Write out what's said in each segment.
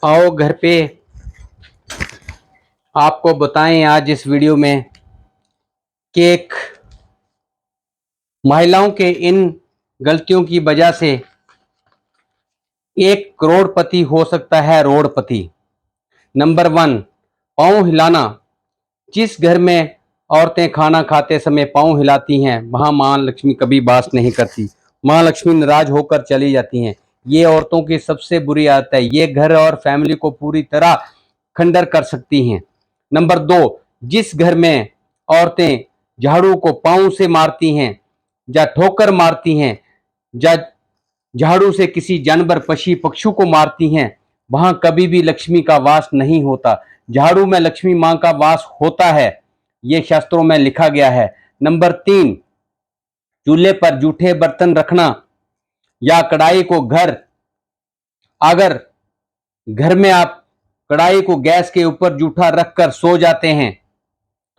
आओ घर पे आपको बताएं आज इस वीडियो में कि एक महिलाओं के इन गलतियों की वजह से एक करोड़पति हो सकता है रोड़पति। नंबर 1, पाँव हिलाना। जिस घर में औरतें खाना खाते समय पाँव हिलाती हैं वहां मां लक्ष्मी कभी वास नहीं करती। मां लक्ष्मी नाराज होकर चली जाती हैं। ये औरतों की सबसे बुरी आदत है। ये घर और फैमिली को पूरी तरह खंडर कर सकती हैं। नंबर 2, जिस घर में औरतें झाड़ू को पाँव से मारती हैं या ठोकर मारती हैं या झाड़ू से किसी जानवर पक्षी पक्षु को मारती हैं वहां कभी भी लक्ष्मी का वास नहीं होता। झाड़ू में लक्ष्मी मां का वास होता है, ये शास्त्रों में लिखा गया है। नंबर 3, चूल्हे पर जूठे बर्तन रखना या कढ़ाई को अगर घर में आप कढ़ाई को गैस के ऊपर जूठा रखकर सो जाते हैं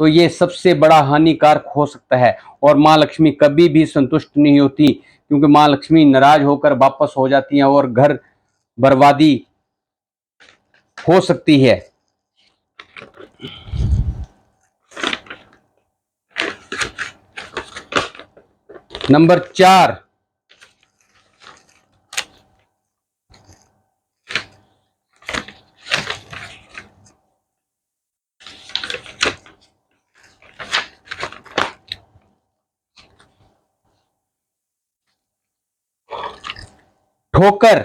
तो ये सबसे बड़ा हानिकारक हो सकता है और मां लक्ष्मी कभी भी संतुष्ट नहीं होती, क्योंकि मां लक्ष्मी नाराज होकर वापस हो जाती हैं और घर बर्बादी हो सकती है। नंबर 4, ठोकर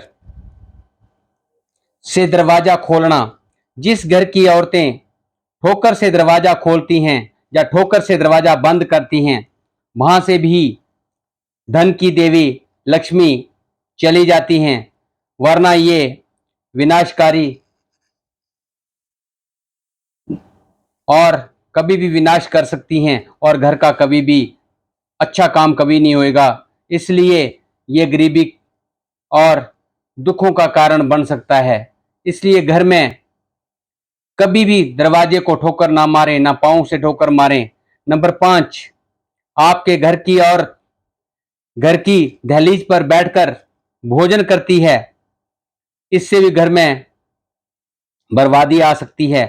से दरवाजा खोलना। जिस घर की औरतें ठोकर से दरवाजा खोलती हैं या ठोकर से दरवाजा बंद करती हैं वहां से भी धन की देवी लक्ष्मी चली जाती हैं, वरना ये विनाशकारी और कभी भी विनाश कर सकती हैं और घर का कभी भी अच्छा काम कभी नहीं होएगा। इसलिए ये गरीबी और दुखों का कारण बन सकता है। इसलिए घर में कभी भी दरवाजे को ठोकर ना मारें, ना पाँव से ठोकर मारें। नंबर 5, आपके घर की दहलीज पर बैठकर भोजन करती है, इससे भी घर में बर्बादी आ सकती है।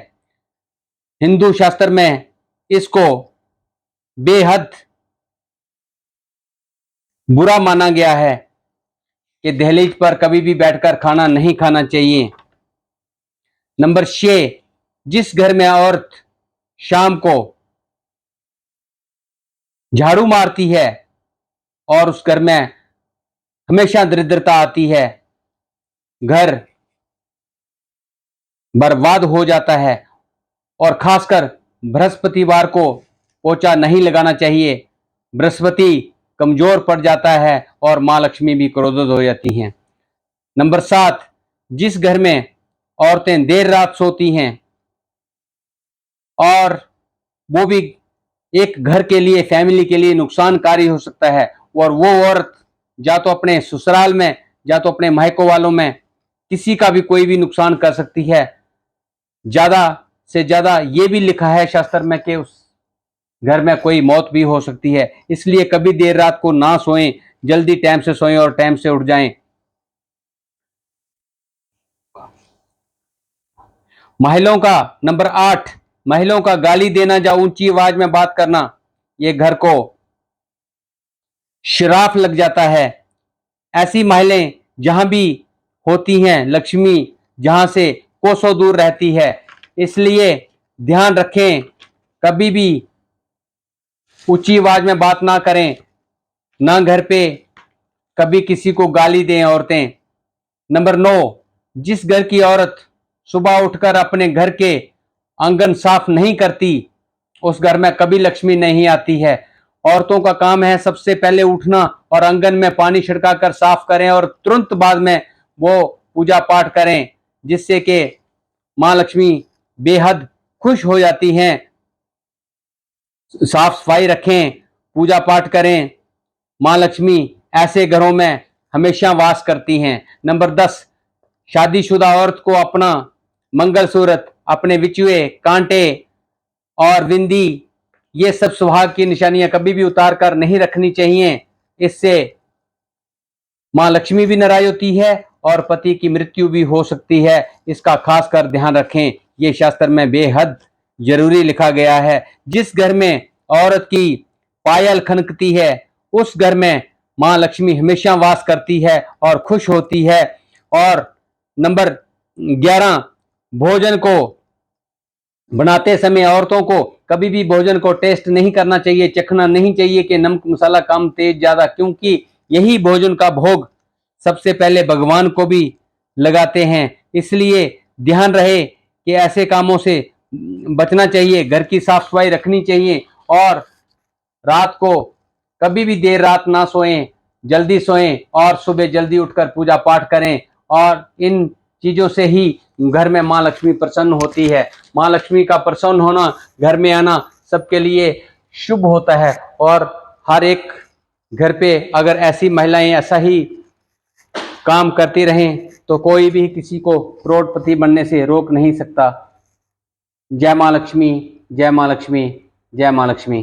हिंदू शास्त्र में इसको बेहद बुरा माना गया है कि दहलीज पर कभी भी बैठकर खाना नहीं खाना चाहिए। नंबर 6, जिस घर में औरत शाम को झाड़ू मारती है और उस घर में हमेशा दरिद्रता आती है, घर बर्बाद हो जाता है। और खासकर बृहस्पतिवार को पोछा नहीं लगाना चाहिए। बृहस्पति कमजोर पड़ जाता है और मां लक्ष्मी भी क्रोधित हो जाती हैं। नंबर 7, जिस घर में औरतें देर रात सोती हैं और वो भी एक घर के लिए फैमिली के लिए नुकसानकारी हो सकता है और वो औरत या तो अपने ससुराल में या तो अपने मायको वालों में किसी का भी कोई भी नुकसान कर सकती है। ज्यादा से ज्यादा ये भी लिखा है शास्त्र में कि उस घर में कोई मौत भी हो सकती है। इसलिए कभी देर रात को ना सोएं, जल्दी टाइम से सोएं और टाइम से उठ जाएं। महिलाओं का नंबर 8, महिलाओं का गाली देना या ऊंची आवाज में बात करना, ये घर को श्राप लग जाता है। ऐसी महिलाएं जहां भी होती हैं लक्ष्मी जहां से कोसों दूर रहती है। इसलिए ध्यान रखें, कभी भी ऊंची आवाज में बात ना करें, ना घर पे कभी किसी को गाली दें औरतें। नंबर 9, जिस घर की औरत सुबह उठकर अपने घर के आंगन साफ नहीं करती उस घर में कभी लक्ष्मी नहीं आती है। औरतों का काम है सबसे पहले उठना और आंगन में पानी छिड़काकर साफ करें और तुरंत बाद में वो पूजा पाठ करें, जिससे कि मां लक्ष्मी बेहद खुश हो जाती हैं। साफ सफाई रखें, पूजा पाठ करें। मां लक्ष्मी ऐसे घरों में हमेशा वास करती हैं। नंबर 10, शादीशुदा औरत को अपना मंगलसूत्र, अपने बिछुए, कांटे और बिंदी, ये सब सुहाग की निशानियां कभी भी उतार कर नहीं रखनी चाहिए। इससे मां लक्ष्मी भी नाराज होती है और पति की मृत्यु भी हो सकती है, इसका खासकर ध्यान रखें। ये शास्त्र में बेहद जरूरी लिखा गया है। जिस घर में औरत की पायल खनकती है उस घर में मां लक्ष्मी हमेशा वास करती है और खुश होती है। और नंबर 11, भोजन को बनाते समय औरतों को कभी भी भोजन को टेस्ट नहीं करना चाहिए, चखना नहीं चाहिए कि नमक मसाला कम तेज ज्यादा, क्योंकि यही भोजन का भोग सबसे पहले भगवान को भी लगाते हैं। इसलिए ध्यान रहे कि ऐसे कामों से बचना चाहिए, घर की साफ सफाई रखनी चाहिए और रात को कभी भी देर रात ना सोएं, जल्दी सोएं और सुबह जल्दी उठकर पूजा पाठ करें। और इन चीजों से ही घर में मां लक्ष्मी प्रसन्न होती है। मां लक्ष्मी का प्रसन्न होना, घर में आना सबके लिए शुभ होता है। और हर एक घर पे अगर ऐसी महिलाएं ऐसा ही काम करती रहें तो कोई भी किसी को करोड़पति बनने से रोक नहीं सकता। जय मां लक्ष्मी, जय मां लक्ष्मी, जय मां लक्ष्मी।